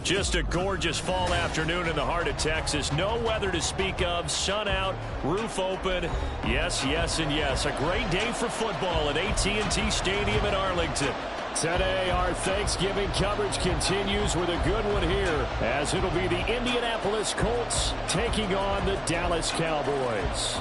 Just a gorgeous fall afternoon in the heart of Texas. No weather to speak of. Sun out, roof open. Yes, yes, and yes. A great day for football at AT&T Stadium in Arlington. Today, our Thanksgiving coverage continues with a good one here, as it'll be the Indianapolis Colts taking on the Dallas Cowboys.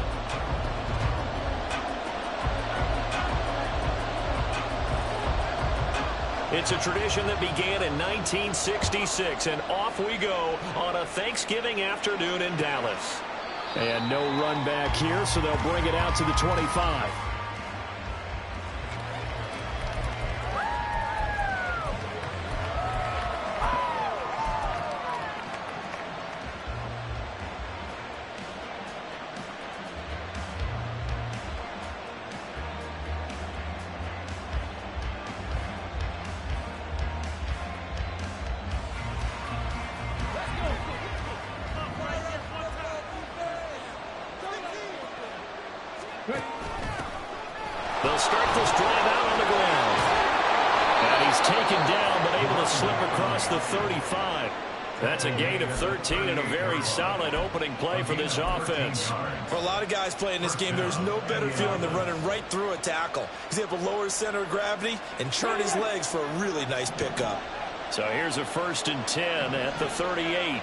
It's a tradition that began in 1966, and off we go on a Thanksgiving afternoon in Dallas. And no run back here, so they'll bring it out to the 25. They'll start this drive out on the ground. And he's taken down, but able to slip across the 35. That's a gain of 13 and a very solid opening play for this offense. For a lot of guys playing this game, there's no better feeling than running right through a tackle. He's able to lower his center of gravity and churn his legs for a really nice pickup. So here's a 1st and 10 at the 38.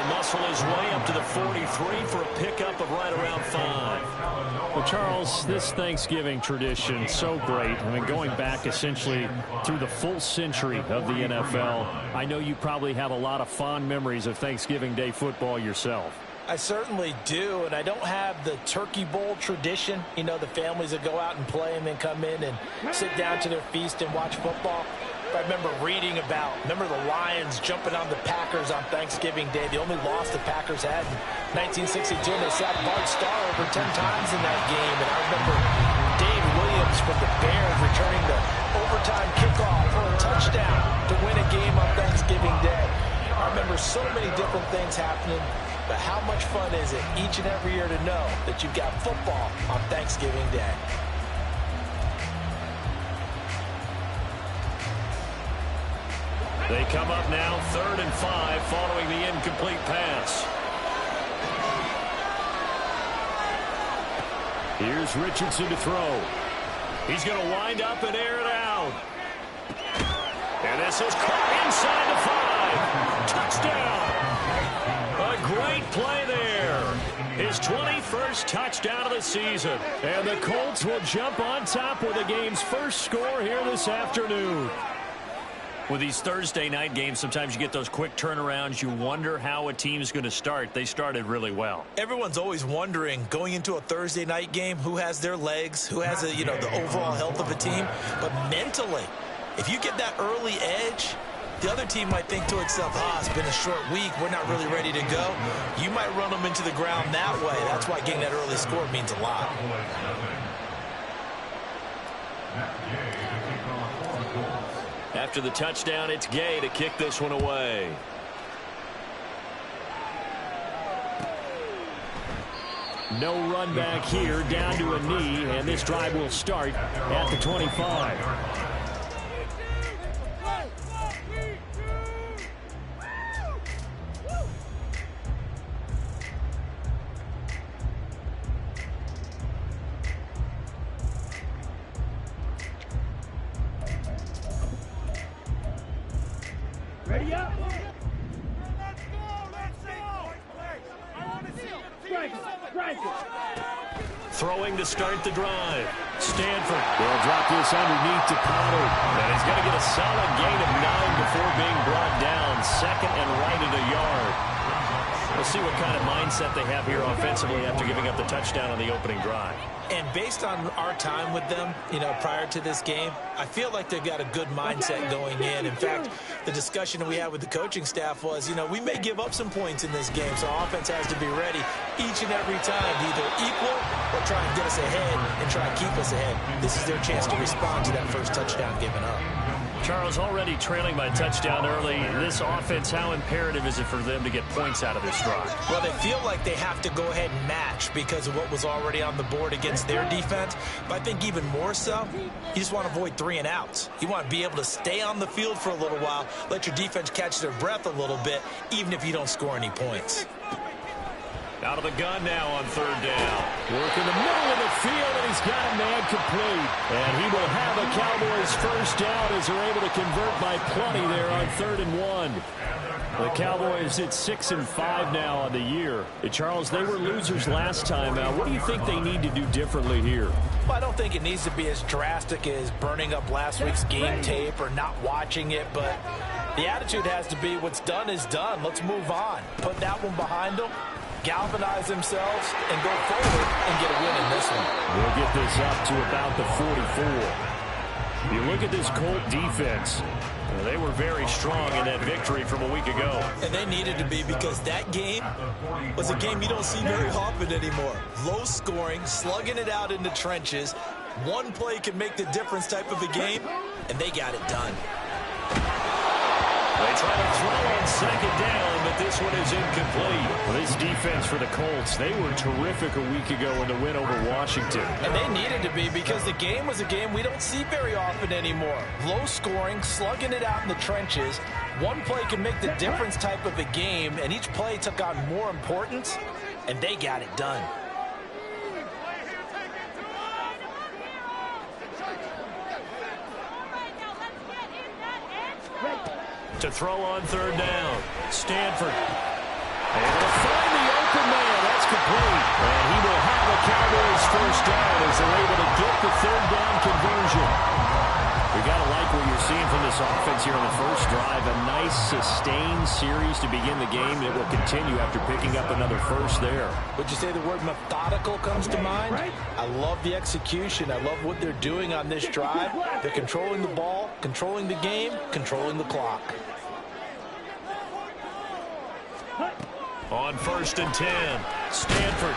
Muscle his way up to the 43 for a pickup of right around 5. Well, Charles, this Thanksgiving tradition, so great. I mean, going back essentially through the full century of the NFL, I know you probably have a lot of fond memories of Thanksgiving Day football yourself. I certainly do, and I don't have the turkey bowl tradition. You know, the families that go out and play and then come in and sit down to their feast and watch football. I remember reading about, the Lions jumping on the Packers on Thanksgiving Day. The only loss the Packers had in 1962, and they sacked Bart Starr over 10 times in that game. And I remember Dave Williams from the Bears returning the overtime kickoff for a touchdown to win a game on Thanksgiving Day. I remember so many different things happening, but how much fun is it each and every year to know that you've got football on Thanksgiving Day? They come up now 3rd and 5 following the incomplete pass. Here's Richardson to throw. He's going to wind up and air it out. And this is caught inside the 5. Touchdown. A great play there. His 21st touchdown of the season. And the Colts will jump on top with the game's first score here this afternoon. With these Thursday night games, sometimes you get those quick turnarounds. You wonder how a team's going to start. They started really well. Everyone's always wondering, going into a Thursday night game, who has their legs, who has the overall health of a team. But mentally, if you get that early edge, the other team might think to itself, it's been a short week, we're not really ready to go. You might run them into the ground that way. That's why getting that early score means a lot. After the touchdown, it's Gay to kick this one away. No run back here, down to a knee, and this drive will start at the 25. Ready up. Let's go. Let's go. Throwing to start the drive. Stanford will drop this underneath to Pollard. And he's going to get a solid gain of 9 before being brought down. Second and right at a yard. We'll see what kind of mindset they have here offensively after giving up the touchdown on the opening drive. And based on our time with them, prior to this game, I feel like they've got a good mindset going in. In fact, the discussion that we had with the coaching staff was, we may give up some points in this game, so our offense has to be ready each and every time to either equal or try and get us ahead and try and keep us ahead. This is their chance to respond to that first touchdown given up. Charles, already trailing by touchdown early. This offense, how imperative is it for them to get points out of this drive? Well, they feel like they have to go ahead and match because of what was already on the board against their defense. But I think even more so, you just want to avoid 3 and outs. You want to be able to stay on the field for a little while, let your defense catch their breath a little bit, even if you don't score any points. Out of the gun now on third down. Work in the middle of the field, and he's got a man complete. And he will have a Cowboys first down as they're able to convert by plenty there on 3rd and 1. The Cowboys at 6-5 now on the year. Charles, they were losers last time out. What do you think they need to do differently here? Well, I don't think it needs to be as drastic as burning up last week's game tape or not watching it, but the attitude has to be what's done is done. Let's move on. Put that one behind them. Galvanize themselves and go forward and get a win in this one. We'll get this up to about the 44. You look at this Colt defense. They were very strong in that victory from a week ago. And they needed to be because that game was a game you don't see very often anymore. Low scoring, slugging it out in the trenches. One play can make the difference type of a game, and they got it done. They try to throw on second down, but this one is incomplete. Well, this defense for the Colts, they were terrific a week ago in the win over Washington. And they needed to be because the game was a game we don't see very often anymore. Low scoring, slugging it out in the trenches. One play can make the difference type of a game, and each play took on more importance, and they got it done. To throw on third down. Stanford. Able to find the open man. That's complete. And he will have a Cowboys first down as they're able to get the third down conversion. We got to like what you're seeing from this offense here on the first drive. A nice sustained series to begin the game. It will continue after picking up another first there. Would you say the word methodical comes to mind? I love the execution. I love what they're doing on this drive. They're controlling the ball, controlling the game, controlling the clock. On 1st and 10, Stanford.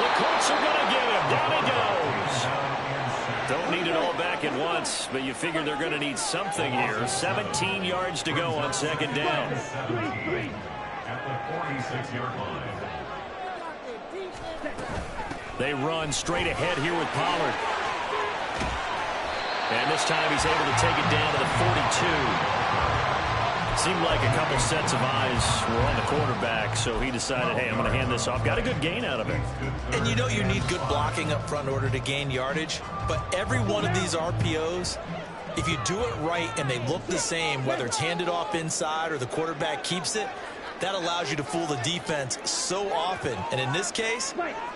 The Colts are going to get him. Down he goes. Don't need it all back at once, but you figure they're going to need something here. 17 yards to go on second down. At the 46-yard line. They run straight ahead here with Pollard. And this time he's able to take it down to the 42. Seemed like a couple sets of eyes were on the quarterback, so he decided, hey, I'm going to hand this off. Got a good gain out of it. And you know you need good blocking up front in order to gain yardage, but every one of these RPOs, if you do it right and they look the same, whether it's handed off inside or the quarterback keeps it, that allows you to fool the defense so often. And in this case,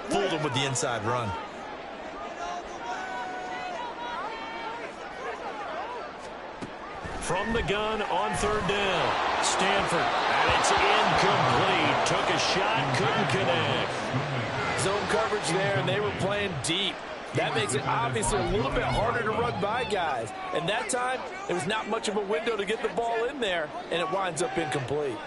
fooled them with the inside run. From the gun on third down, Stanford, and it's incomplete. Took a shot, couldn't connect. Zone coverage there, and they were playing deep. That makes it obviously a little bit harder to run by guys. And that time, there was not much of a window to get the ball in there, and it winds up incomplete.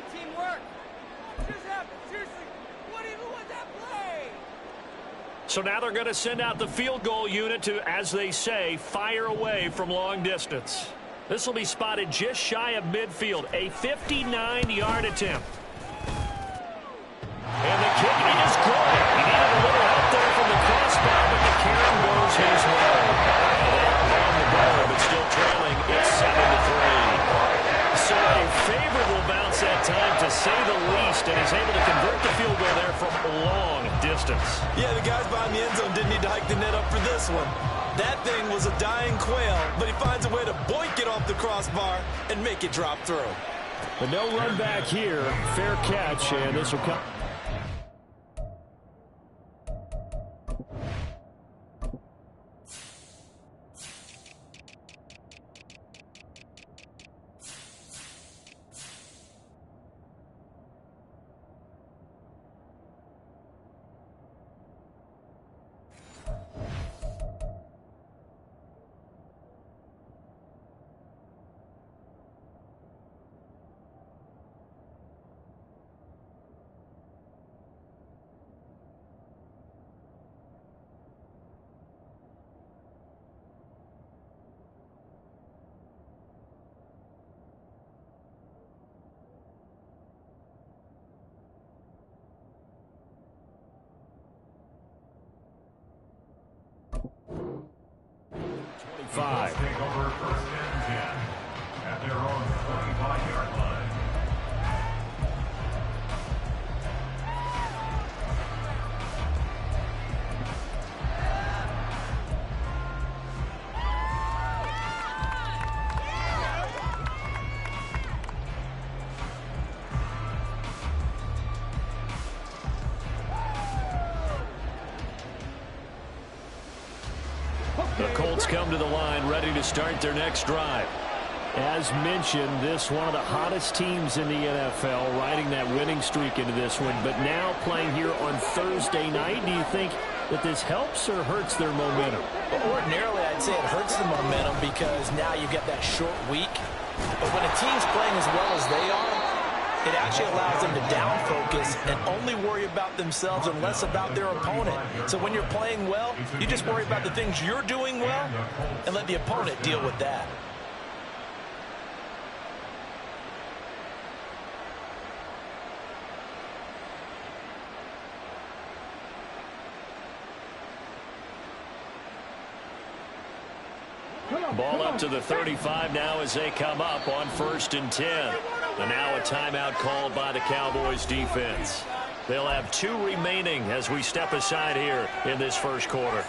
So now they're going to send out the field goal unit to, as they say, fire away from long distance. This will be spotted just shy of midfield, a 59-yard attempt. And the kicking is good. He needed a little help there from the crossbar, but the carry goes his way. On the board, but still trailing. It's 7-3. So a favorable bounce that time, to say the least, and is able to convert the field goal there from long distance. Yeah, the guys behind the end zone didn't need to hike the net up for this one. That thing was a dying quail, but he finds a way to boink it off the crossbar and make it drop through. But no run back here. Fair catch, and this will come. 5. Take over first and 10 at their own 45-yard line. The Colts come to the line ready to start their next drive. As mentioned, this one of the hottest teams in the NFL, riding that winning streak into this one, but now playing here on Thursday night. Do you think that this helps or hurts their momentum? Well, ordinarily, I'd say it hurts the momentum because now you get that short week. But when a team's playing as well as they are, it actually allows them to down focus and only worry about themselves and less about their opponent. So when you're playing well, you just worry about the things you're doing well and let the opponent deal with that. Ball up to the 35 now as they come up on 1st and 10. And now a timeout called by the Cowboys defense. They'll have 2 remaining as we step aside here in this first quarter.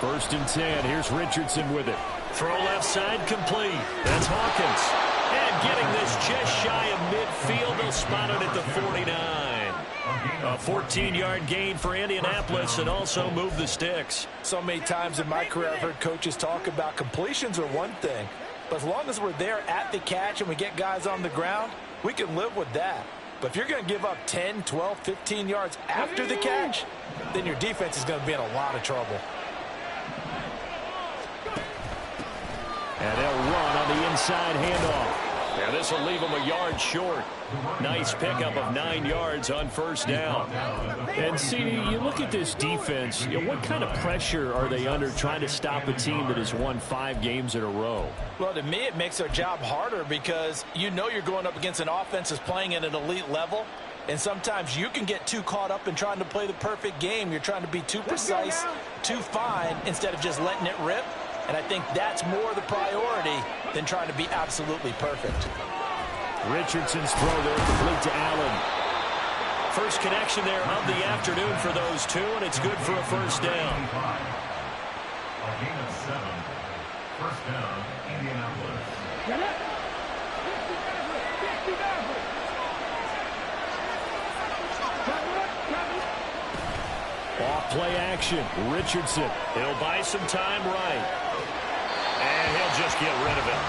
First and 10. Here's Richardson with it. Throw left side complete. That's Hawkins. And getting this just shy of midfield. They'll spot it at the 49. A 14-yard gain for Indianapolis and also move the sticks. So many times in my career I've heard coaches talk about completions are one thing. But as long as we're there at the catch and we get guys on the ground, we can live with that. But if you're going to give up 10, 12, 15 yards after the catch, then your defense is going to be in a lot of trouble. And they'll run on the inside handoff. And this will leave them a yard short. Nice pickup of 9 yards on first down. And, CD, you look at this defense, what kind of pressure are they under trying to stop a team that has won 5 games in a row? Well, to me, it makes their job harder because you know you're going up against an offense that's playing at an elite level. And sometimes you can get too caught up in trying to play the perfect game. You're trying to be too precise, too fine, instead of just letting it rip. And I think that's more the priority than trying to be absolutely perfect. Richardson's throw there complete to Allen. First connection there of the afternoon for those two, and it's good for a first down. A gain of 7. First down, Indianapolis. Off play action. Richardson. He'll buy some time right. And he'll just get rid of it.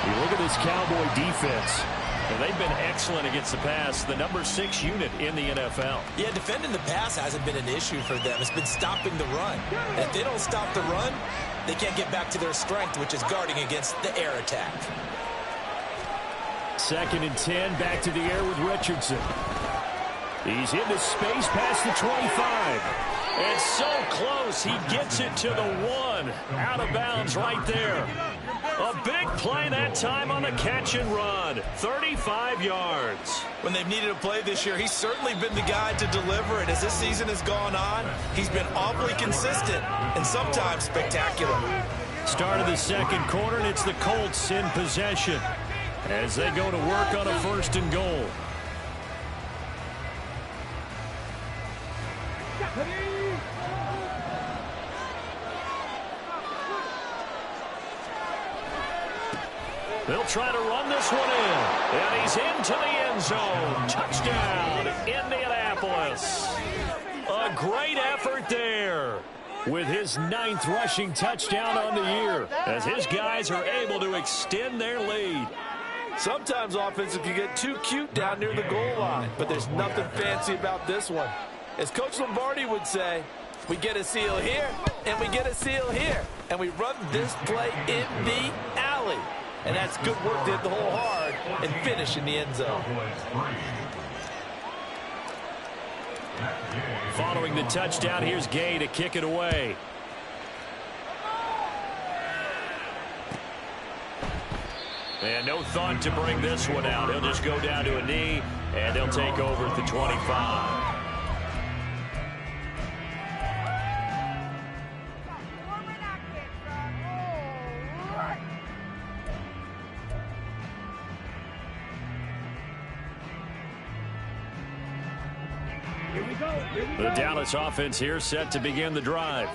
You look at this Cowboy defense. And they've been excellent against the pass. The number 6 unit in the NFL. Yeah, defending the pass hasn't been an issue for them. It's been stopping the run. And if they don't stop the run, they can't get back to their strength, which is guarding against the air attack. 2nd and 10. Back to the air with Richardson. He's into space past the 25. It's so close. He gets it to the 1. Out of bounds right there. A big play that time on the catch and run. 35 yards. When they've needed a play this year, he's certainly been the guy to deliver it. As this season has gone on, he's been awfully consistent and sometimes spectacular. Start of the second quarter, and it's the Colts in possession as they go to work on a 1st and goal. They'll try to run this one in. And he's into the end zone. Touchdown, Indianapolis. A great effort there with his 9th rushing touchdown on the year as his guys are able to extend their lead. Sometimes offenses can get too cute down near the goal line, but there's nothing fancy about this one. As Coach Lombardi would say, we get a seal here, and we get a seal here, and we run this play in the alley. And that's good work to hit the hole hard and finish in the end zone. Following the touchdown, here's Gay to kick it away. And no thought to bring this one out. He'll just go down to a knee, and they'll take over at the 25. The Dallas offense here set to begin the drive.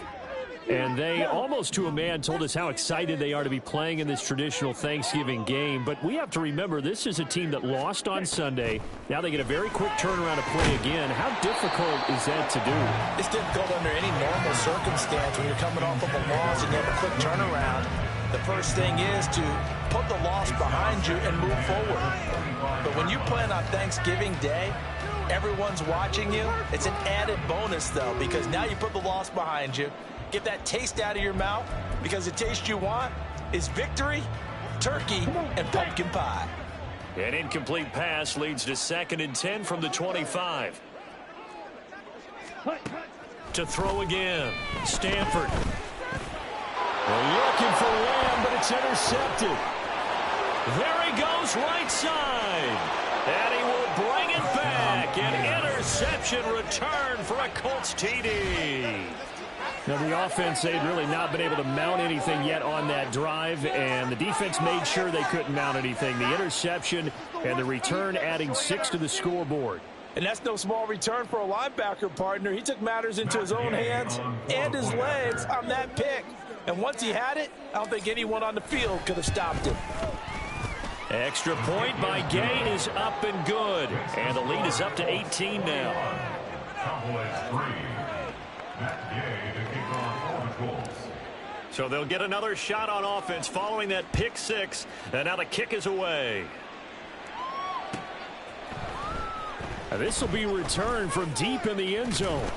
And they, almost to a man, told us how excited they are to be playing in this traditional Thanksgiving game. But we have to remember, this is a team that lost on Sunday. Now they get a very quick turnaround to play again. How difficult is that to do? It's difficult under any normal circumstance when you're coming off of a loss and you have a quick turnaround. The first thing is to put the loss behind you and move forward. But when you're playing on Thanksgiving Day, everyone's watching you. It's an added bonus, though, because now you put the loss behind you. Get that taste out of your mouth, because the taste you want is victory, turkey, and pumpkin pie. An incomplete pass leads to 2nd and 10 from the 25. To throw again, Stanford. Looking for Lamb, but it's intercepted. There he goes, right side. And he will bring it back. An interception return for a Colts TD. Now, the offense, they'd really not been able to mount anything yet on that drive, and the defense made sure they couldn't mount anything. The interception and the return adding 6 to the scoreboard. And that's no small return for a linebacker, partner. He took matters into his own hands and his legs on that pick. And once he had it, I don't think anyone on the field could have stopped him. Extra point by Gay is up and good. And the lead is up to 18 now. So they'll get another shot on offense following that pick 6. And now the kick is away. This will be returned from deep in the end zone.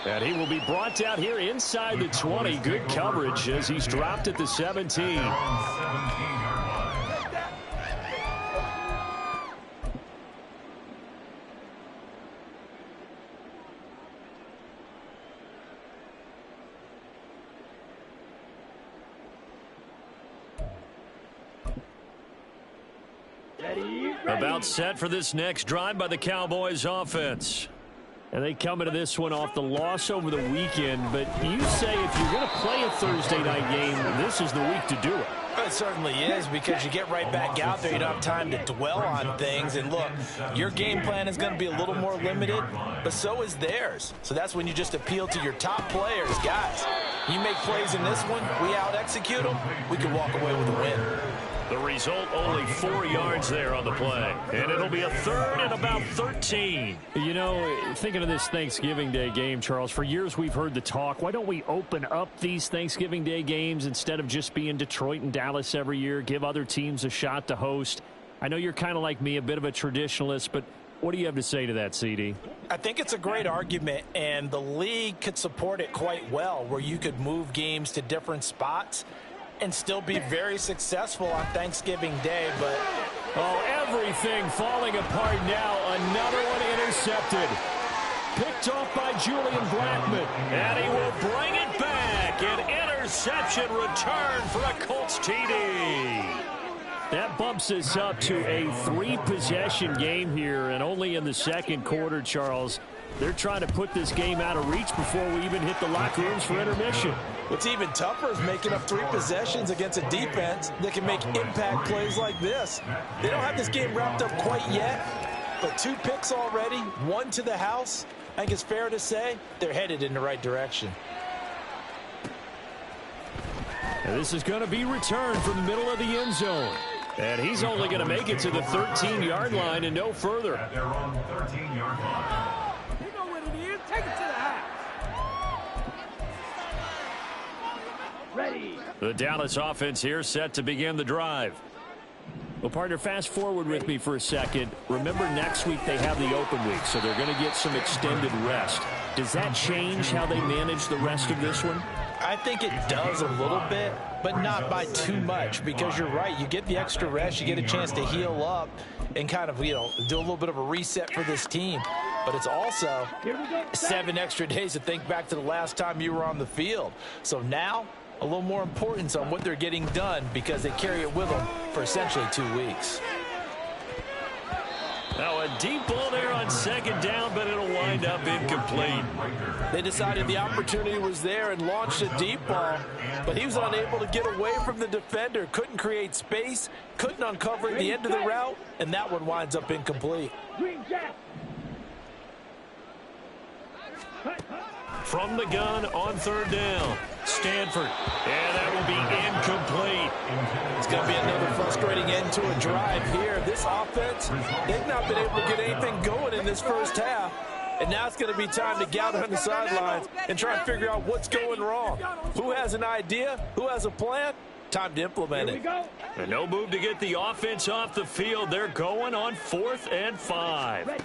And he will be brought down here inside the 20. Good coverage as he's dropped at the 17. About set for this next drive by the Cowboys offense. And they come into this one off the loss over the weekend. But you say if you're going to play a Thursday night game, this is the week to do it. It certainly is, because you get right back out there. You don't have time to dwell on things. And look, your game plan is going to be a little more limited, but so is theirs. So that's when you just appeal to your top players. Guys, you make plays in this one, we out-execute them, we can walk away with a win. The result, only 4 yards there on the play. And it'll be a 3rd and about 13. You know, thinking of this Thanksgiving Day game, Charles, for years we've heard the talk, why don't we open up these Thanksgiving Day games instead of just being Detroit and Dallas every year, give other teams a shot to host? I know you're kind of like me, a bit of a traditionalist, but what do you have to say to that, CD? I think it's a great argument, and the league could support it quite well, where you could move games to different spots and still be very successful on Thanksgiving Day. But everything falling apart now. Another one intercepted. Picked off by Julian Blackmon. And he will bring it back. An interception return for a Colts TD. That bumps us up to a 3-possession game here, and only in the second quarter, Charles. They're trying to put this game out of reach before we even hit the locker rooms for intermission. What's even tougher is making up 3 possessions against a defense that can make impact plays like this. They don't have this game wrapped up quite yet, but 2 picks already, 1 to the house. I think it's fair to say they're headed in the right direction. And this is going to be returned from the middle of the end zone. And he's only going to make it to the 13-yard line and no further. At their own 13-yard line. Take it to the house. Ready. The Dallas offense here set to begin the drive. Well, partner, fast forward with me for a second. Remember, next week they have the open week, so they're going to get some extended rest. Does that change how they manage the rest of this one? I think it does a little bit, but not by too much, because you're right. You get the extra rest. You get a chance to heal up and kind of, do a little bit of a reset for this team. But it's also 7 extra days to think back to the last time you were on the field. So now a little more importance on what they're getting done because they carry it with them for essentially 2 weeks. Now a deep ball there on second down, but it'll wind up incomplete. They decided the opportunity was there and launched a deep ball, but he was unable to get away from the defender, couldn't create space, couldn't uncover at the end of the route, and that one winds up incomplete. From the gun on third down, Stanford, and that will be incomplete. It's going to be another frustrating end to a drive here. This offense, they've not been able to get anything going in this first half, and now it's going to be time to gather on the sidelines and try and figure out what's going wrong. Who has an idea? Who has a plan? Time to implement it. And no move to get the offense off the field. They're going on 4th and 5.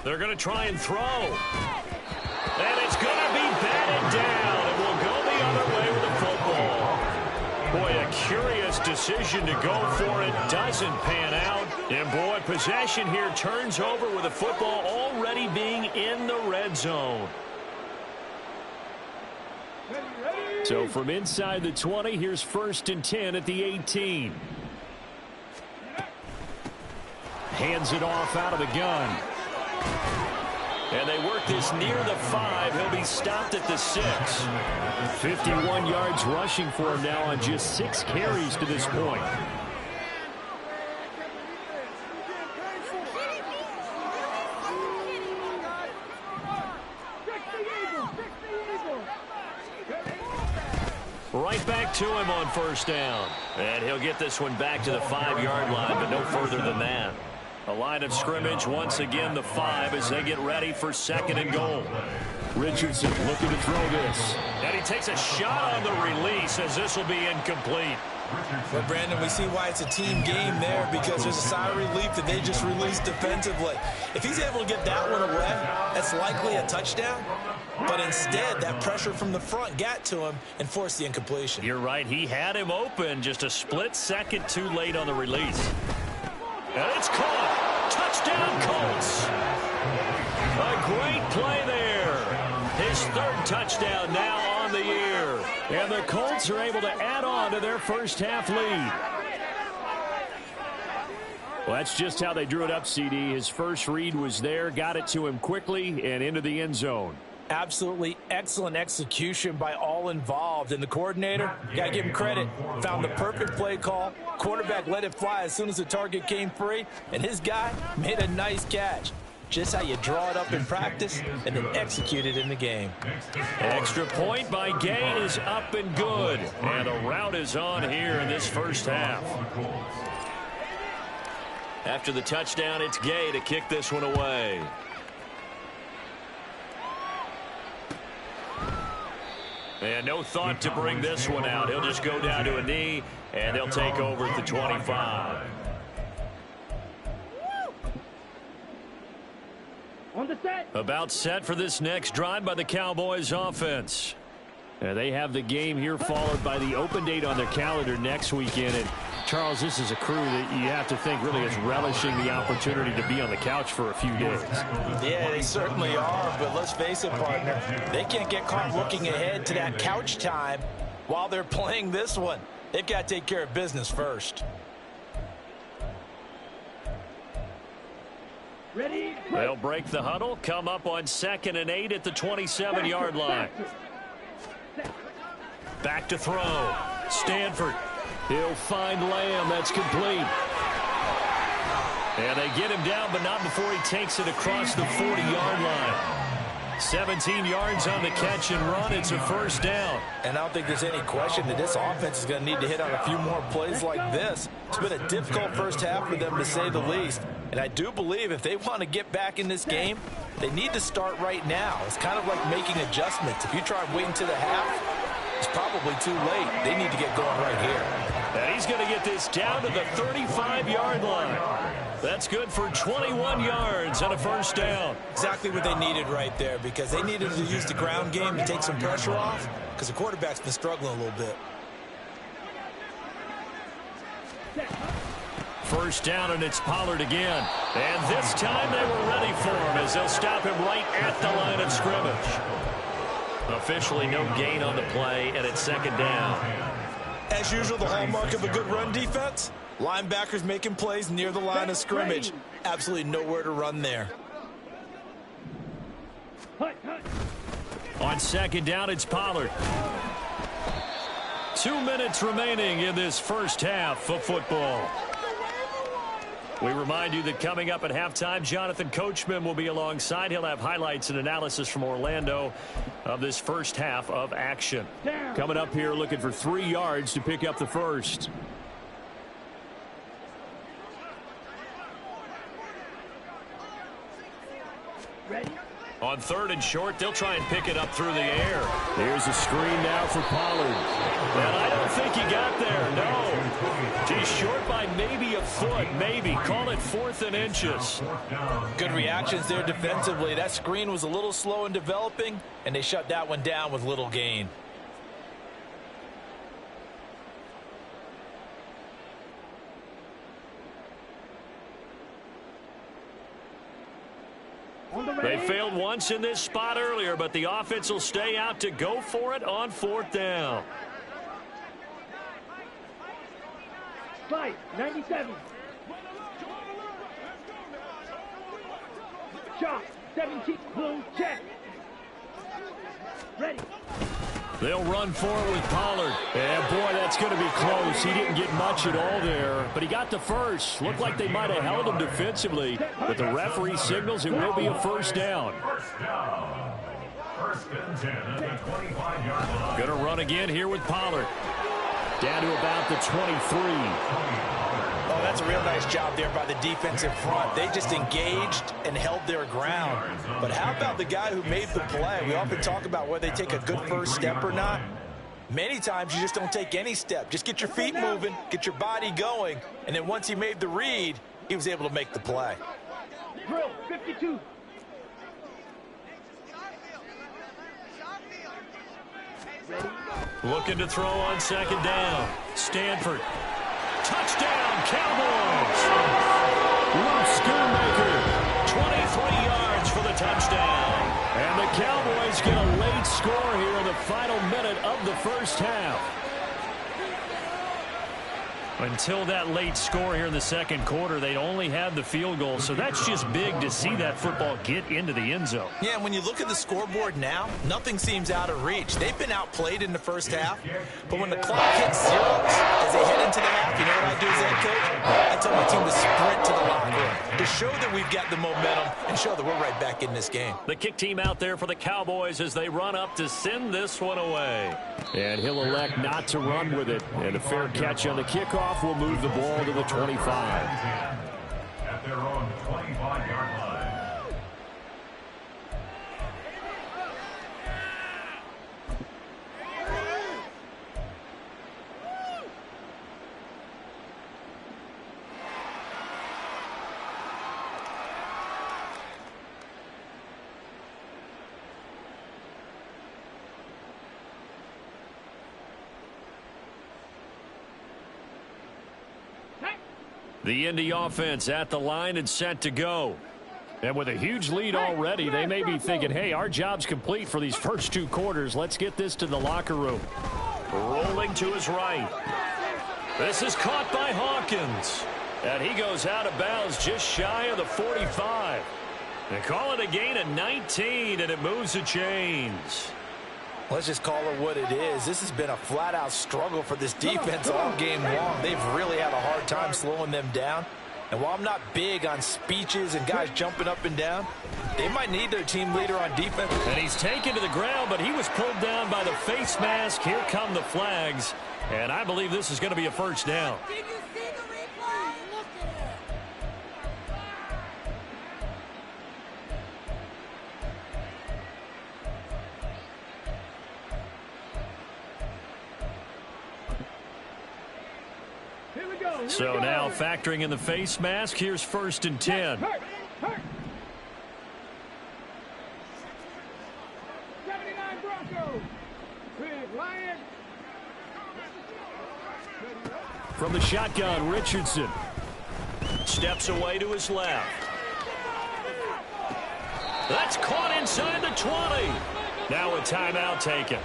They're going to try and throw. And it's going to be batted down. It will go the other way with the football. Boy, a curious decision to go for it. Doesn't pan out. And boy, possession here turns over with the football already being in the red zone. So from inside the 20, here's 1st and 10 at the 18. Hands it off out of the gun. And they work this near the 5. He'll be stopped at the 6. 51 yards rushing for him now on just 6 carries to this point. Right back to him on 1st down. And he'll get this one back to the 5-yard line, but no further than that. A line of scrimmage, once again the 5 as they get ready for 2nd and goal. Richardson looking to throw this. And he takes a shot on the release as this will be incomplete. Well, Brandon, we see why it's a team game there because there's a sigh of relief that they just released defensively. If he's able to get that one away, that's likely a touchdown. But instead, that pressure from the front got to him and forced the incompletion. You're right. He had him open, just a split second too late on the release. And it's caught. Touchdown, Colts. A great play there. His 3rd touchdown now on the year. And the Colts are able to add on to their first half lead. Well, that's just how they drew it up, CD. His first read was there, got it to him quickly, and into the end zone. Absolutely excellent execution by all involved. And the coordinator, got to give him credit, found the perfect play call. Quarterback let it fly as soon as the target came free, and his guy made a nice catch. Just how you draw it up in practice and then execute it in the game. Extra point by Gay is up and good. And the route is on here in this first half. After the touchdown, it's Gay to kick this one away. And no thought to bring this one out. He'll just go down to a knee, and they'll take over at the 25. On the set. About set for this next drive by the Cowboys offense. They have the game here followed by the open date on their calendar next weekend. And Charles, this is a crew that you have to think really is relishing the opportunity to be on the couch for a few days. Yeah, they certainly are, but let's face it, partner. They can't get caught looking ahead to that couch time while they're playing this one. They've got to take care of business first. Ready? They'll break the huddle, come up on 2nd and 8 at the 27-yard line. Back to throw. Stanford. He'll find Lamb. That's complete. And they get him down, but not before he takes it across the 40-yard line. 17 yards on the catch and run. It's a first down. And I don't think there's any question that this offense is going to need to hit on a few more plays like this. It's been a difficult first half for them, to say the least. And I do believe if they want to get back in this game, they need to start right now. It's kind of like making adjustments. If you try waiting to the half, it's probably too late. They need to get going right here. And he's going to get this down to the 35-yard line. That's good for 21 yards and a first down. Exactly what they needed right there, because they needed to use the ground game to take some pressure off, because the quarterback's been struggling a little bit. First down, and it's Pollard again. And this time they were ready for him as they'll stop him right at the line of scrimmage. Officially no gain on the play, and it's second down. As usual, the hallmark of a good run defense, linebackers making plays near the line of scrimmage. Absolutely nowhere to run there. On second down, it's Pollard. 2 minutes remaining in this first half of football. We remind you that coming up at halftime, Jonathan Coachman will be alongside. He'll have highlights and analysis from Orlando of this first half of action. Coming up here, looking for 3 yards to pick up the first. Ready? On third and short, they'll try and pick it up through the air. Here's a screen now for Pollard. And I don't think he got there, no. He's short by maybe a foot, maybe. Call it 4th and inches. Good reactions there defensively. That screen was a little slow in developing, and they shut that one down with little gain. They failed once in this spot earlier, but the offense will stay out to go for it on 4th down. 97. Shot. 17. Boom. Check. Ready. They'll run for it with Pollard. And, boy, that's going to be close. He didn't get much at all there, but he got the first. Looked like they might have held him defensively, but the referee signals it will be a first down. First and 10 at the 25-yard line. Going to run again here with Pollard. Down to about the 23. Oh, that's a real nice job there by the defensive front. They just engaged and held their ground. But how about the guy who made the play? We often talk about whether they take a good first step or not. Many times you just don't take any step. Just get your feet moving, get your body going, and then once he made the read, he was able to make the play. Drill. 52. Looking to throw on second down. Stanford. Touchdown, Cowboys! Luke Schoonmaker, 23 yards for the touchdown. And the Cowboys get a late score here in the final minute of the first half. Until that late score here in the second quarter, they only had the field goal, so that's just big to see that football get into the end zone. Yeah, and when you look at the scoreboard now, nothing seems out of reach. They've been outplayed in the first half, but when the clock hits zeros as they head into the half, you know what I do as head coach? I tell my team to sprint to the locker room to show that we've got the momentum and show that we're right back in this game. The kick team out there for the Cowboys as they run up to send this one away. And he'll elect not to run with it. And a fair catch on the kickoff will move the ball to the 25. At their own 25-yard line. The Indy offense at the line and set to go. And with a huge lead already, they may be thinking, hey, our job's complete for these first 2 quarters. Let's get this to the locker room. Rolling to his right. This is caught by Hawkins. And he goes out of bounds just shy of the 45. They call it a gain of 19, and it moves the chains. Let's just call it what it is. This has been a flat-out struggle for this defense all game long. They've really had a hard time slowing them down. And while I'm not big on speeches and guys jumping up and down, they might need their team leader on defense. And he's taken to the ground, but he was pulled down by the face mask. Here come the flags. And I believe this is going to be a first down. So now factoring in the face mask, here's 1st and 10. 79 Broncos. Big Lion. From the shotgun, Richardson steps away to his left. That's caught inside the 20. Now a timeout taken.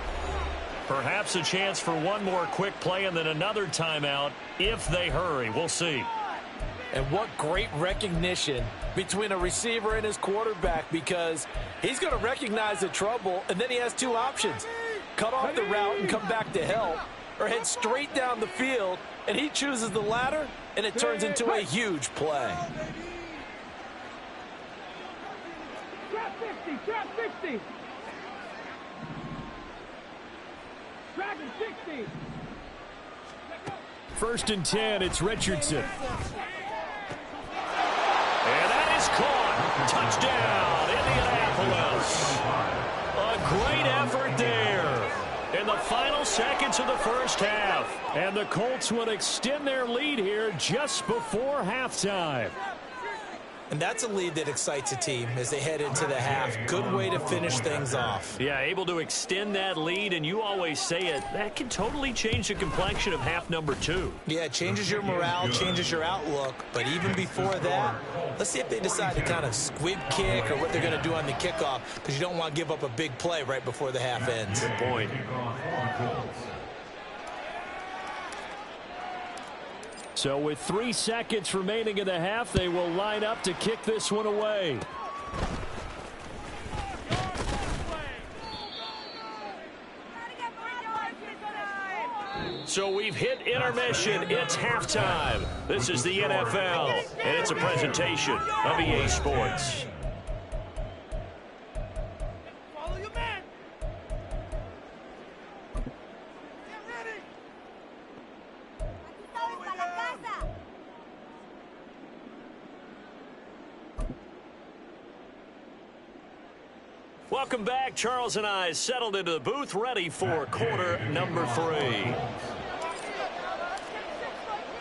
Perhaps a chance for one more quick play and then another timeout if they hurry. We'll see. And what great recognition between a receiver and his quarterback, because he's going to recognize the trouble, and then he has two options. Cut off the route and come back to help, or head straight down the field, and he chooses the latter, and it turns into a huge play. Trap 50, trap 50. Dragon 60. 1st and 10, it's Richardson. And that is caught. Touchdown, Indianapolis. A great effort there in the final seconds of the first half. And the Colts would extend their lead here just before halftime. And that's a lead that excites a team as they head into the half. Good way to finish things off. Yeah, able to extend that lead, and you always say it, that can totally change the complexion of half number 2. Yeah, it changes your morale, changes your outlook. But even before that, let's see if they decide to kind of squib kick or what they're going to do on the kickoff, because you don't want to give up a big play right before the half ends. Good point. So with 3 seconds remaining in the half, they will line up to kick this one away. So we've hit intermission. It's halftime. This is the NFL, and it's a presentation of EA Sports. Welcome back. Charles and I settled into the booth, ready for quarter number 3.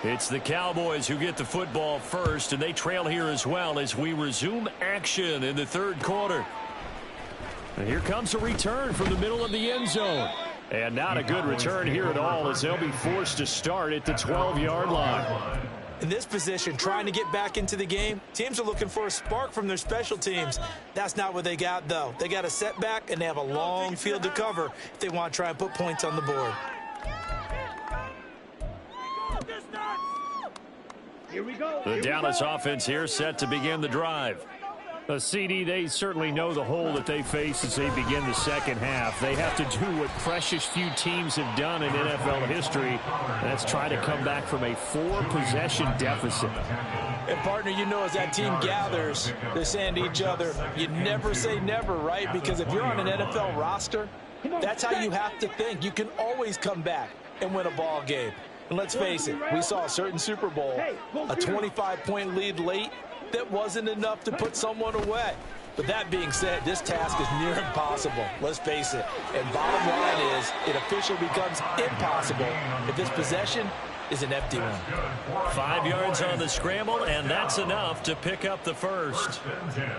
It's the Cowboys who get the football first, and they trail here as well as we resume action in the third quarter. And here comes a return from the middle of the end zone. And not a good return here at all, as they'll be forced to start at the 12-yard line. In this position, trying to get back into the game, teams are looking for a spark from their special teams. That's not what they got, though. They got a setback, and they have a long field to cover if they want to try and put points on the board. Here we go. The Dallas offense here set to begin the drive. CD, they certainly know the hole that they face as they begin the second half. They have to do what precious few teams have done in NFL history. That's try to come back from a 4-possession deficit. And, partner, you know, as that team gathers, they're saying to each other, you never say never, right? Because if you're on an NFL roster, that's how you have to think. You can always come back and win a ball game. And let's face it, we saw a certain Super Bowl, a 25-point lead late, that wasn't enough to put someone away. But that being said, this task is near impossible. Let's face it. And bottom line is, it officially becomes impossible if this possession is an empty one. 5 yards on the scramble, and that's enough to pick up the first.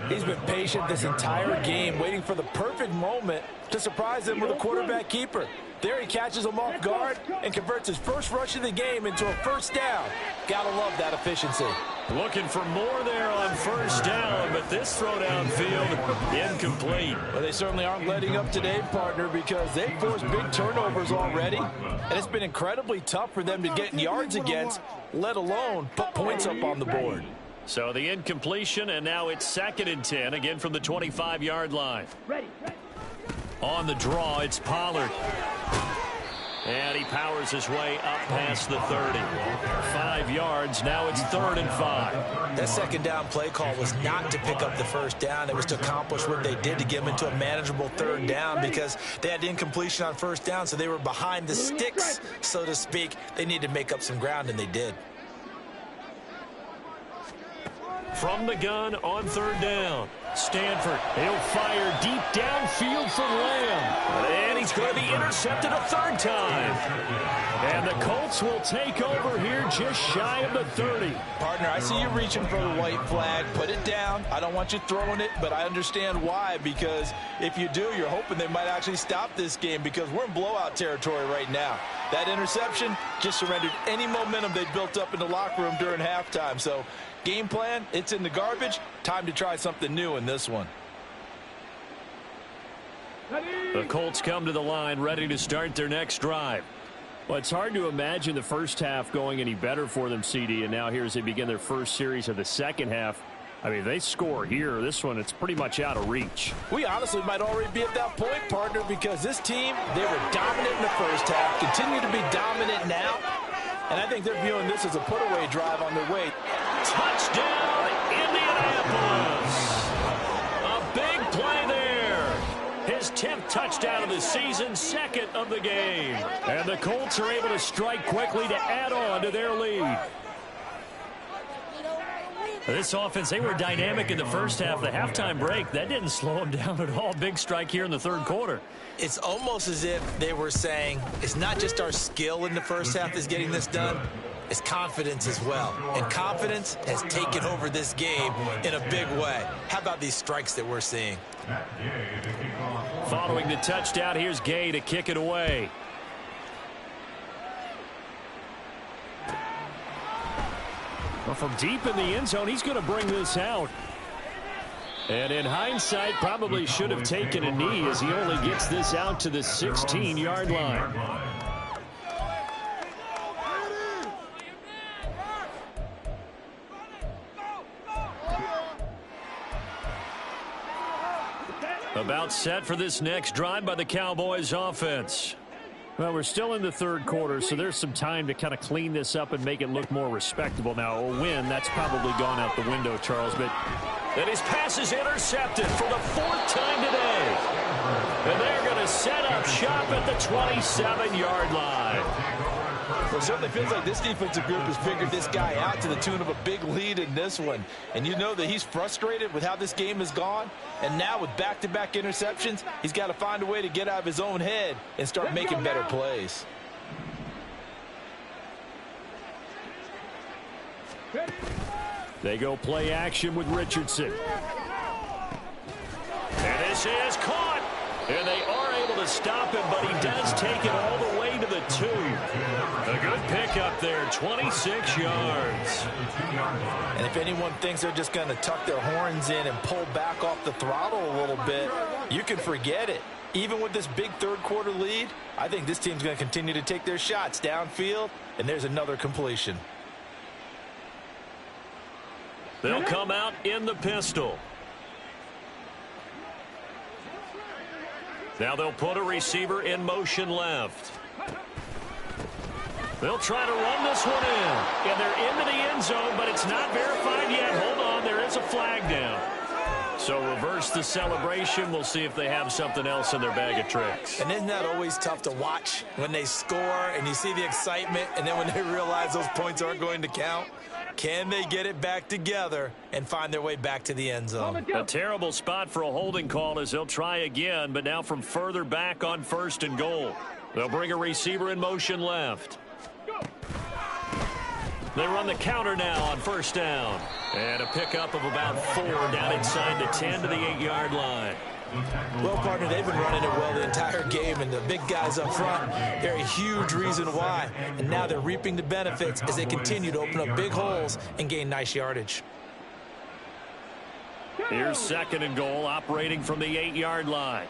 He's been patient this entire game, waiting for the perfect moment to surprise them with a quarterback keeper. There he catches him off guard and converts his first rush of the game into a first down. Gotta love that efficiency. Looking for more there on first down, but this throw downfield incomplete. Well, they certainly aren't letting up today, partner, because they've forced big turnovers already, and it's been incredibly tough for them to get yards against, let alone put points up on the board. So the incompletion, and now it's 2nd and 10, again from the 25-yard line. Ready. On the draw, it's Pollard. And he powers his way up past the 30. 5 yards, now it's 3rd and 5. That second down play call was not to pick up the first down. It was to accomplish what they did to get them into a manageable 3rd down, because they had incompletion on first down, so they were behind the sticks, so to speak. They needed to make up some ground, and they did. From the gun on 3rd down. Stanford, he'll fire deep downfield for Lamb. And he's going to be intercepted a 3rd time. And the Colts will take over here just shy of the 30. Partner, I see you reaching for the white flag. Put it down. I don't want you throwing it, but I understand why, because if you do, you're hoping they might actually stop this game, because we're in blowout territory right now. That interception just surrendered any momentum they built up in the locker room during halftime. So game plan, it's in the garbage. Time to try something new in this one. The Colts come to the line ready to start their next drive. Well, it's hard to imagine the first half going any better for them, CD, and now here as they begin their first series of the second half. I mean, if they score here, this one, it's pretty much out of reach. We honestly might already be at that point, partner, because this team, they were dominant in the first half, continue to be dominant now, and I think they're viewing this as a put-away drive on their way. Touchdown, Indianapolis! A big play there. His 10th touchdown of the season, second of the game. And the Colts are able to strike quickly to add on to their lead. This offense, they were dynamic in the first half. The halftime break, that didn't slow them down at all. Big strike here in the third quarter. It's almost as if they were saying, it's not just our skill in the first half that's getting this done, it's confidence as well. And confidence has taken over this game in a big way. How about these strikes that we're seeing? Following the touchdown, here's Gay to kick it away. Well, from deep in the end zone, he's going to bring this out. And in hindsight, probably should have taken a knee as he only gets this out to the 16-yard line. About set for this next drive by the Cowboys offense. Well, we're still in the third quarter, so there's some time to kind of clean this up and make it look more respectable. Now, a win, that's probably gone out the window, Charles, but... And his pass is intercepted for the 4th time today. And they're going to set up shop at the 27-yard line. Well, it certainly feels like this defensive group has figured this guy out to the tune of a big lead in this one. And you know that he's frustrated with how this game has gone. And now with back-to-back interceptions, he's got to find a way to get out of his own head and start making better plays. They go play action with Richardson. And this is caught. And they are able to stop him, but he does take it all the way to the 2. A good pickup there, 26 yards. And if anyone thinks they're just going to tuck their horns in and pull back off the throttle a little bit, you can forget it. Even with this big third-quarter lead, I think this team's going to continue to take their shots downfield, and there's another completion. They'll come out in the pistol. Now they'll put a receiver in motion left. They'll try to run this one in. And they're into the end zone, but it's not verified yet. Hold on, there is a flag down. So reverse the celebration. We'll see if they have something else in their bag of tricks. And isn't that always tough to watch when they score and you see the excitement, and then when they realize those points aren't going to count? Can they get it back together and find their way back to the end zone? A terrible spot for a holding call as they'll try again, but now from further back on 1st and goal. They'll bring a receiver in motion left. They run the counter now on 1st down. And a pickup of about 4 down inside the 10 to the 8-yard line. Well, partner, they've been running it well the entire game, and the big guys up front, they're a huge reason why. And now they're reaping the benefits as they continue to open up big holes and gain nice yardage. Here's 2nd and goal, operating from the 8-yard line.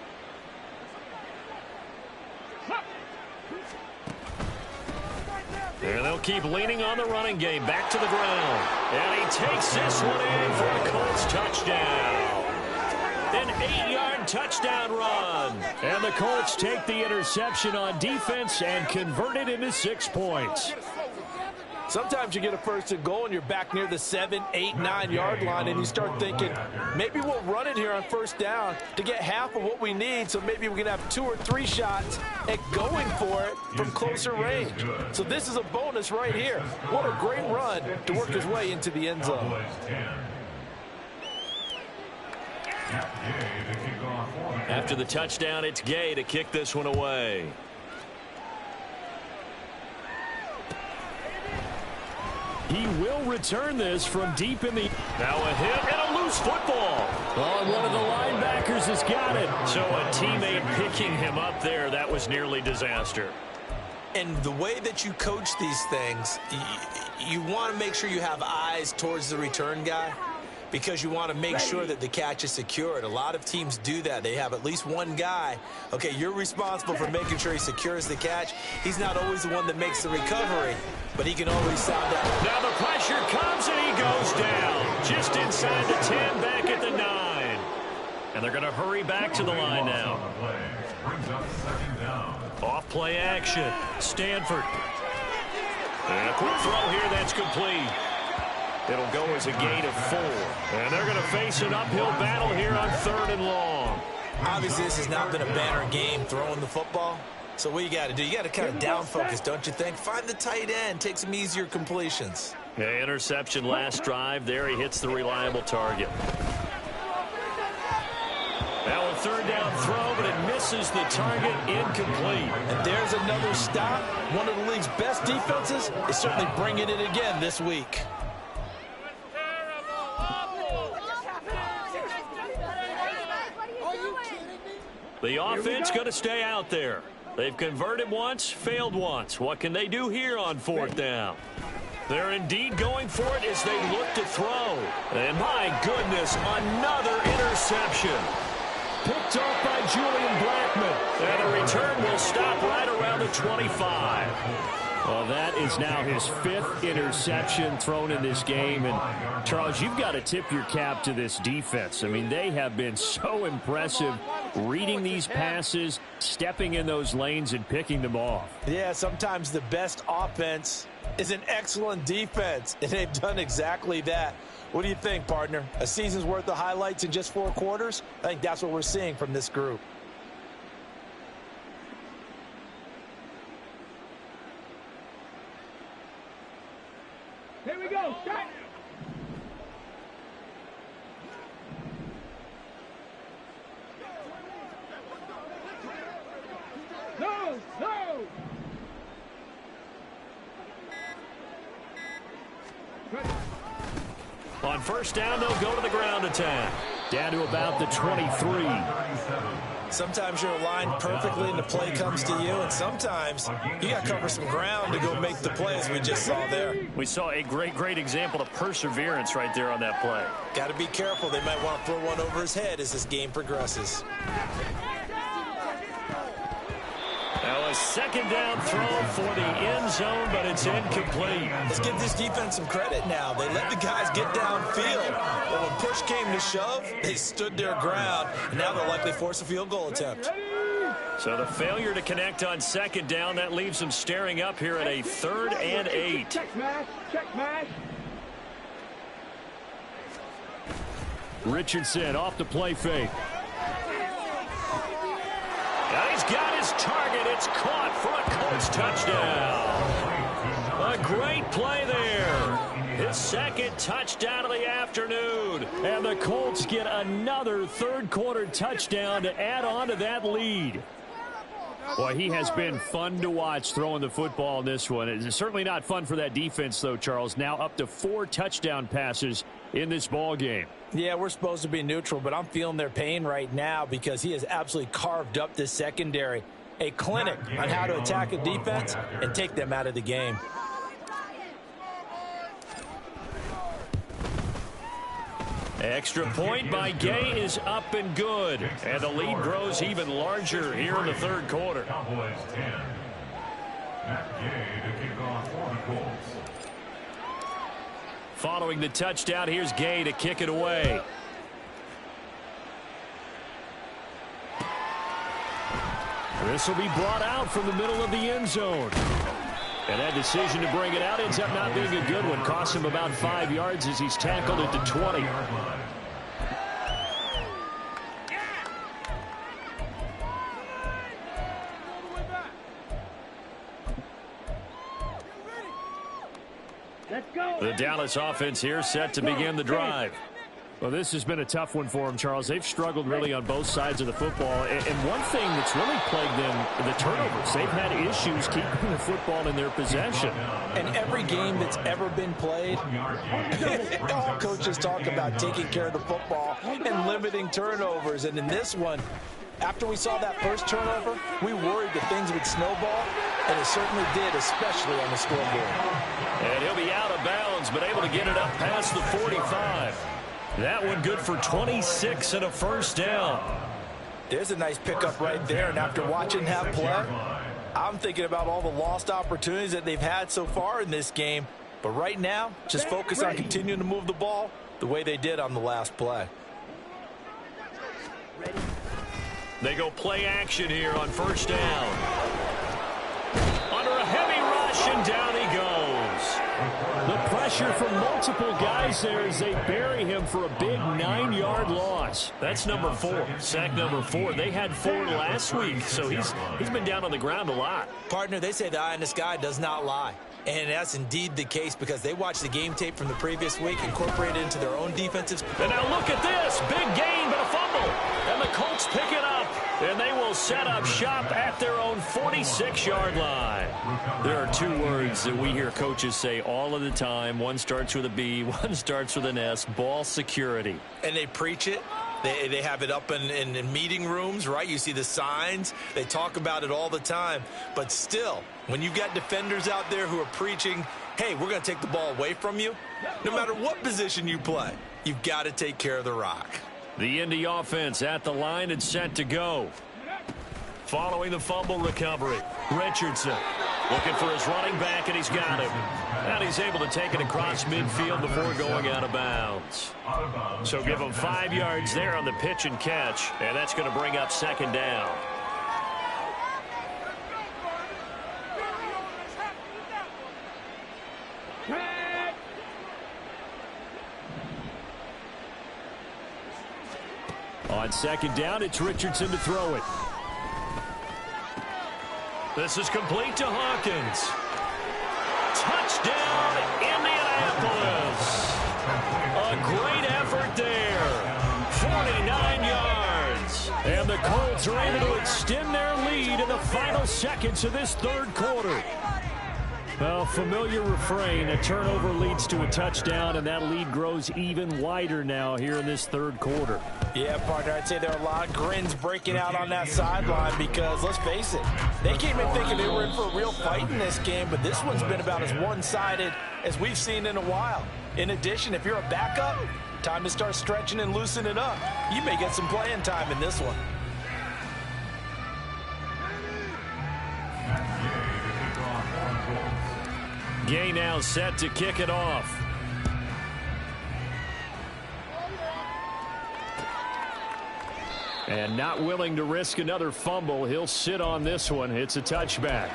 And they'll keep leaning on the running game, back to the ground. And he takes this one in for a Colts touchdown. An 8-yard touchdown run. And the Colts take the interception on defense and convert it into 6 points. Sometimes you get a 1st and goal and you're back near the 7, 8, 9-yard line, and you start thinking, maybe we'll run it here on 1st down to get half of what we need, so maybe we can have 2 or 3 shots at going for it from closer range. So this is a bonus right here. What a great run to work his way into the end zone. After the touchdown, it's Gay to kick this one away. He will return this from deep in the... Now a hit and a loose football. Oh, one of the linebackers has got it. So a teammate picking him up there, that was nearly disaster. And the way that you coach these things, you want to make sure you have eyes towards the return guy. because you want to make sure that the catch is secured. A lot of teams do that. They have at least one guy. Okay, you're responsible for making sure he secures the catch. He's not always the one that makes the recovery, but he can always sound out. Now the pressure comes, and he goes down. Just inside the 10, back at the 9. And they're going to hurry back to the line now. Off play action. Stanford. And a quick throw here that's complete. It'll go as a gain of 4. And they're going to face an uphill battle here on 3rd and long. Obviously, this has not been a banner game throwing the football. So what you got to do, you got to kind of down focus, don't you think? Find the tight end, take some easier completions. Yeah, interception last drive. There he hits the reliable target. Now a 3rd down throw, but it misses the target, incomplete. And there's another stop. One of the league's best defenses is certainly bringing it again this week. The offense going to stay out there. They've converted once, failed once. What can they do here on 4th down? They're indeed going for it as they look to throw. And my goodness, another interception. Picked off by Julian Blackman. And the return will stop right around the 25. Well, that is now his 5th interception thrown in this game. And, Charles, you've got to tip your cap to this defense. I mean, they have been so impressive reading these passes, stepping in those lanes, and picking them off. Yeah, sometimes the best offense is an excellent defense, and they've done exactly that. What do you think, partner? A season's worth of highlights in just 4 quarters? I think that's what we're seeing from this group. Here we go. Start. No, no. On 1st down, they'll go to the ground attack. Down to about the 23. Sometimes you're aligned perfectly and the play comes to you, and sometimes you got to cover some ground to go make the play, as we just saw there. We saw a great example of perseverance right there on that play. Got to be careful. They might want to throw one over his head as this game progresses. Now a 2nd down throw for the end zone, but it's incomplete. Let's give this defense some credit now. They let the guys get downfield. But when push came to shove, they stood their ground, and now they'll likely force a field goal attempt. So the failure to connect on 2nd down, that leaves them staring up here at a 3rd and 8. Check mash. Check mash. Richardson off the play fake. Now he's got his target. It's caught for a Colts touchdown. A great play there. His 2nd touchdown of the afternoon. And the Colts get another 3rd quarter touchdown to add on to that lead. Boy, he has been fun to watch throwing the football in this one. It's certainly not fun for that defense, though, Charles. Now up to 4 touchdown passes in this ball game. Yeah, we're supposed to be neutral, but I'm feeling their pain right now because he has absolutely carved up this secondary. A clinic on how to attack a defense and take them out of the game. Extra point by Gay is up and good. And the lead grows even larger here in the 3rd quarter. Cowboys 10. Matt Gay to kick off for the Colts. Following the touchdown, here's Gay to kick it away. This will be brought out from the middle of the end zone. And that decision to bring it out ends up not being a good one. Costs him about 5 yards as he's tackled at the 20. Let's go. The Dallas offense here set to begin the drive. Well, this has been a tough one for them, Charles. They've struggled really on both sides of the football. And one thing that's really plagued them, the turnovers. They've had issues keeping the football in their possession. And every game that's ever been played, all coaches talk about taking care of the football and limiting turnovers. And in this one, after we saw that first turnover, we worried that things would snowball, and it certainly did, especially on the scoreboard. And he'll be out of bounds, but able to get it up past the 45. That one good for 26 and a first down. There's a nice pickup right there, and after watching that play, I'm thinking about all the lost opportunities that they've had so far in this game. But right now, just focus on continuing to move the ball the way they did on the last play. They go play action here on first down. Under a heavy rush, and down he goes. The pressure from multiple guys there as they bury him for a big 9-yard loss. That's number 4, sack number 4. They had 4 last week, so he's been down on the ground a lot. Partner, they say the eye in the sky does not lie. And that's indeed the case because they watched the game tape from the previous week, incorporated it into their own defensive. And now look at this. Big gain, but a fumble. And the Colts pick it up. And they will set up shop at their own 46-yard line. There are 2 words that we hear coaches say all of the time. One starts with a B, one starts with an S. Ball security. And they preach it. They have it up in meeting rooms, right? You see the signs. They talk about it all the time. But still, when you've got defenders out there who are preaching, hey, we're going to take the ball away from you, no matter what position you play, you've got to take care of the rock. The Indy offense at the line and set to go. Following the fumble recovery, Richardson looking for his running back, and he's got him. And he's able to take it across midfield before going out of bounds. So give him 5 yards there on the pitch and catch, and that's going to bring up second down. On second down, it's Richardson to throw it. This is complete to Hawkins. Touchdown, Indianapolis. A great effort there. 49 yards. And the Colts are able to extend their lead in the final seconds of this third quarter. Well, familiar refrain. A turnover leads to a touchdown, and that lead grows even wider now here in this third quarter. Yeah, partner, I'd say there are a lot of grins breaking out on that sideline because, let's face it, they came in thinking they were in for a real fight in this game, but this one's been about as one-sided as we've seen in a while. In addition, if you're a backup, time to start stretching and loosening up. You may get some playing time in this one. Gay now set to kick it off. And not willing to risk another fumble, he'll sit on this one. It's a touchback.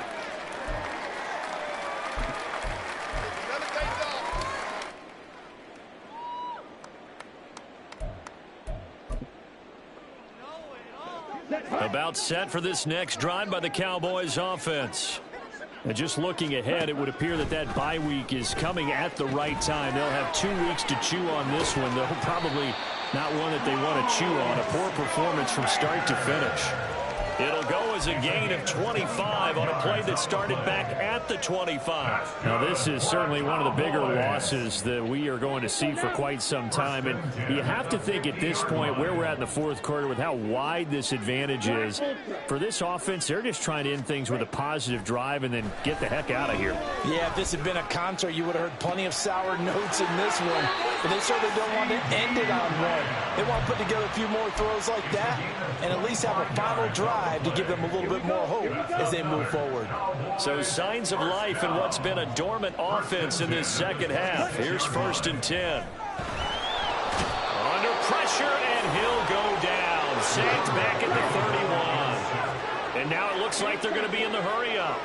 About set for this next drive by the Cowboys offense. And just looking ahead, it would appear that that bye week is coming at the right time. They'll have 2 weeks to chew on this one. They'll probably not one that they want to chew on. A poor performance from start to finish. It'll go as a gain of 25 on a play that started back at the 25. Now, this is certainly one of the bigger losses that we are going to see for quite some time. And you have to think at this point where we're at in the fourth quarter with how wide this advantage is. For this offense, they're just trying to end things with a positive drive and then get the heck out of here. Yeah, if this had been a concert, you would have heard plenty of sour notes in this one. But they certainly don't want to end it on one. They want to put together a few more throws like that and at least have a final drive to give them a little bit more hope as they move forward. So signs of life in what's been a dormant offense in this second half. Here's 1st and 10. Under pressure, and he'll go down. Sacked back at the 31. And now it looks like they're going to be in the hurry-up.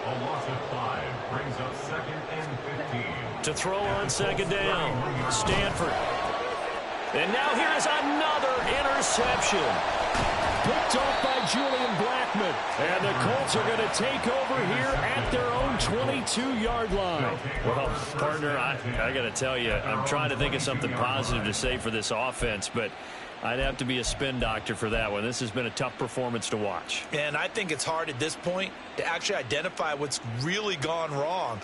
A loss of 5 brings up 2nd and 15. To throw on second down, Stanford. And now here is another interception. Picked off by Julian Blackmon. And the Colts are going to take over here at their own 22-yard line. Well, partner, I got to tell you, I'm trying to think of something positive to say for this offense, but I'd have to be a spin doctor for that one. This has been a tough performance to watch. And I think it's hard at this point to actually identify what's really gone wrong.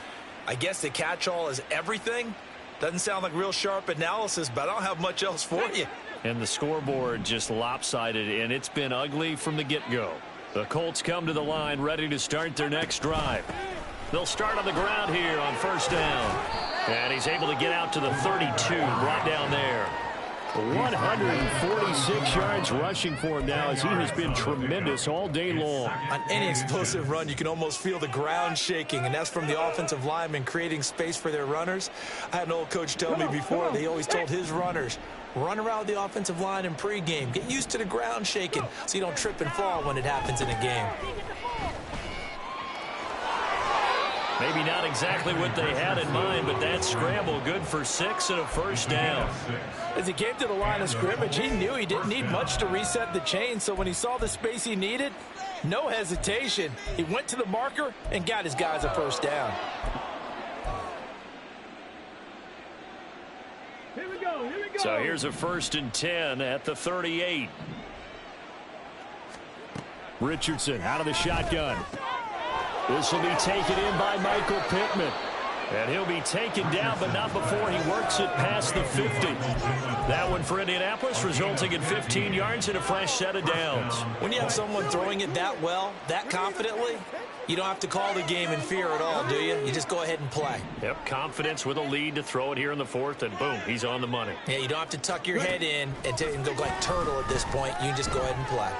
I guess the catch-all is everything. Doesn't sound like real sharp analysis, but I don't have much else for you. And the scoreboard just lopsided, and it's been ugly from the get-go. The Colts come to the line ready to start their next drive. They'll start on the ground here on 1st down. And he's able to get out to the 32, brought down there. 146 yards rushing for him now, as he has been tremendous all day long. On any explosive run, you can almost feel the ground shaking, and that's from the offensive linemen creating space for their runners. I had an old coach tell me before that he always told his runners, run around the offensive line in pregame. Get used to the ground shaking so you don't trip and fall when it happens in a game. Maybe not exactly what they had in mind, but that scramble good for 6 and a first down. As he came to the line of scrimmage, he knew he didn't need much to reset the chain, so when he saw the space he needed, no hesitation. He went to the marker and got his guys a first down. Here we go, here we go. So here's a 1st and 10 at the 38. Richardson out of the shotgun. This will be taken in by Michael Pittman. And he'll be taken down, but not before he works it past the 50. That one for Indianapolis, resulting in 15 yards and a fresh set of downs. When you have someone throwing it that well, that confidently, you don't have to call the game in fear at all, do you? You just go ahead and play. Yep, confidence with a lead to throw it here in the 4th, and boom, he's on the money. Yeah, you don't have to tuck your head in and go like turtle at this point. You just go ahead and play.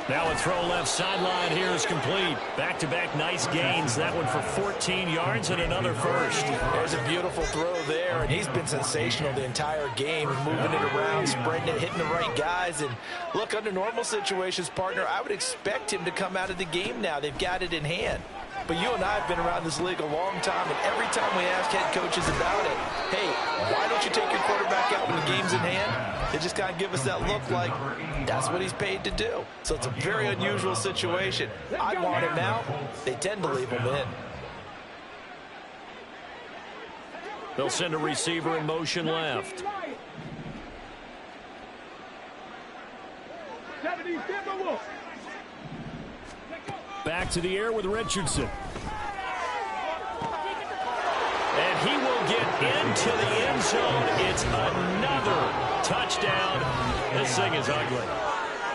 Now a throw left sideline here is complete. Back-to-back nice gains. That one for 14 yards and another first. There's a beautiful throw there, and he's been sensational the entire game, moving it around, spreading it, hitting the right guys. And look, under normal situations, partner, I would expect him to come out of the game now. They've got it in hand. But you and I have been around this league a long time, and every time we ask head coaches about it, hey, why don't you take your quarterback out when the game's in hand? They just kind of give us that look like that's what he's paid to do. So it's a very unusual situation. I want him out. They tend to leave him in. They'll send a receiver in motion left. Back to the air with Richardson. And he will get into the end zone. It's another touchdown. This thing is ugly.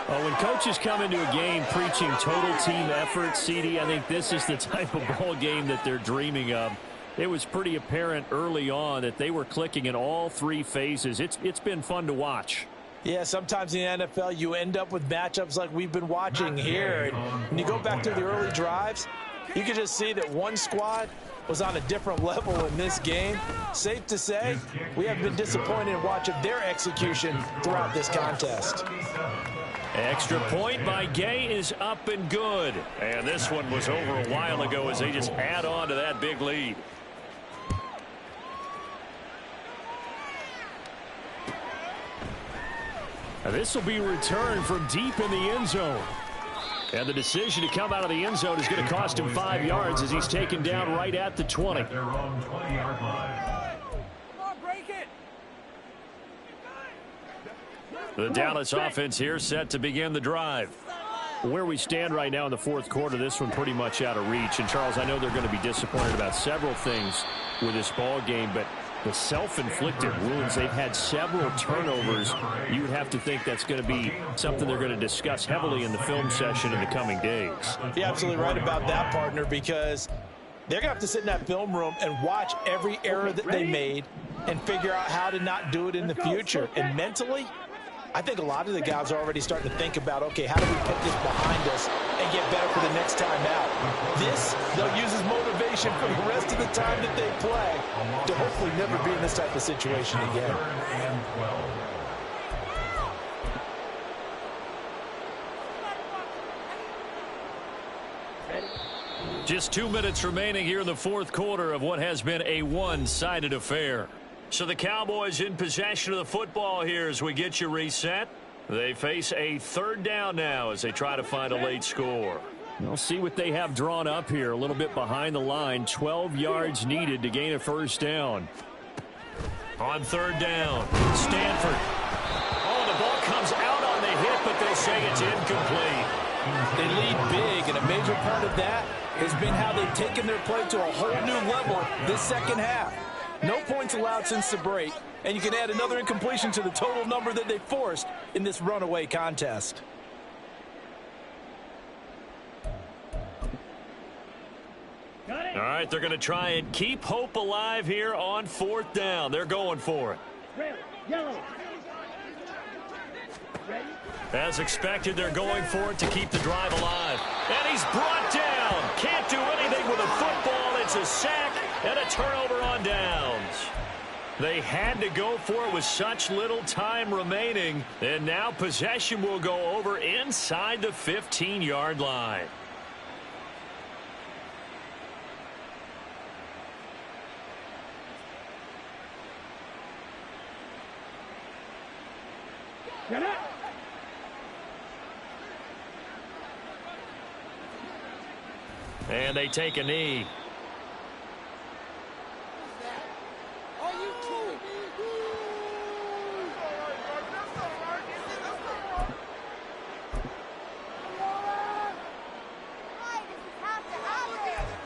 Well, when coaches come into a game preaching total team effort, CD, I think this is the type of ball game that they're dreaming of. It was pretty apparent early on that they were clicking in all 3 phases. It's been fun to watch. Yeah, sometimes in the NFL you end up with matchups like we've been watching here. And when you go back to the early drives, you can just see that one squad was on a different level in this game. Safe to say, we have been disappointed in watching their execution throughout this contest. Extra point by Gay is up and good. And this one was over a while ago as they just add on to that big lead. Now this will be returned from deep in the end zone. And the decision to come out of the end zone is going to cost him 5 yards as he's taken down right at the 20. At their own 20-yard line. The Dallas offense here set to begin the drive. Where we stand right now in the 4th quarter, this one pretty much out of reach. And, Charles, I know they're going to be disappointed about several things with this ball game, but the self-inflicted wounds, they've had several turnovers. You would have to think that's going to be something they're going to discuss heavily in the film session in the coming days. You're absolutely right about that, partner, because they're going to have to sit in that film room and watch every error that they made and figure out how to not do it in the future. And mentally, I think a lot of the guys are already starting to think about, okay, how do we put this behind us and get better for the next time out? This, they'll use as motivation for the rest of the time that they play to hopefully never be in this type of situation again. Just 2 minutes remaining here in the 4th quarter of what has been a one-sided affair. So the Cowboys in possession of the football here as we get you reset. They face a 3rd down now as they try to find a late score. We'll see what they have drawn up here. A little bit behind the line. 12 yards needed to gain a 1st down. On 3rd down, Stanford. Oh, the ball comes out on the hit, but they'll say it's incomplete. They lead big, and a major part of that has been how they've taken their play to a whole new level this second half. No points allowed since the break, and you can add another incompletion to the total number that they forced in this runaway contest. All right, they're going to try and keep hope alive here on 4th down. They're going for it. Red, yellow. As expected, they're going for it to keep the drive alive. And he's brought down. Can't do anything with a football. It's a sack and a turnover on downs. They had to go for it with such little time remaining. And now possession will go over inside the 15-yard line. Get up. And they take a knee. Are you kidding me? Why does this have to happen?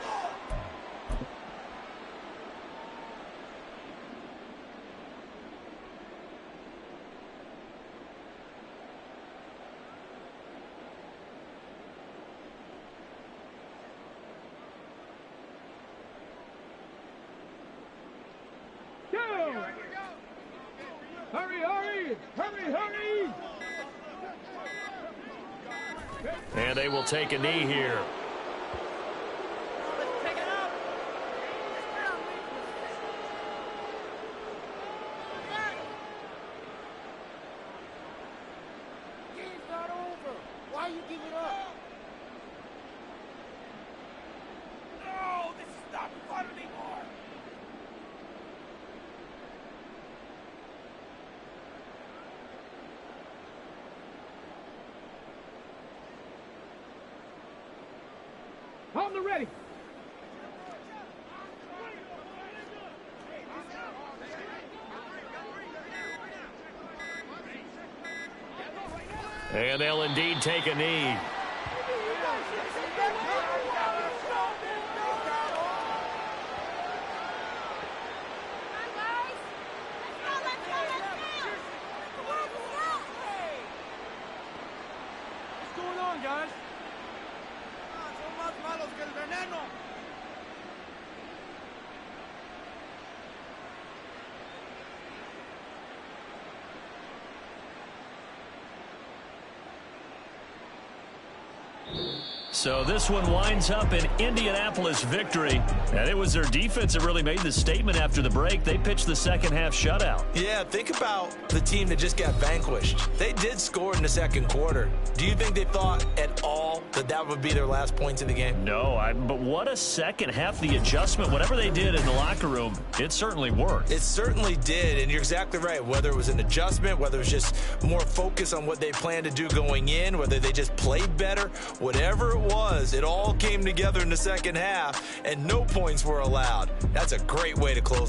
Go. Hurry, hurry. Hurry, hurry. And they will take a knee here. Game's not over. Why you give it up? No, this is not fun anymore. On the ready. And they'll indeed take a knee. What's going on, guys? Son más malos que el veneno. So this one winds up an Indianapolis victory. And it was their defense that really made the statement after the break. They pitched the second half shutout. Yeah, think about the team that just got vanquished. They did score in the second quarter. Do you think they thought at all that that would be their last points of the game? No, but what a second half. The adjustment, whatever they did in the locker room, it certainly worked. It certainly did, and you're exactly right. Whether it was an adjustment, whether it was just more focus on what they planned to do going in, whether they just played better, whatever it was, it all came together in the second half, and no points were allowed. That's a great way to close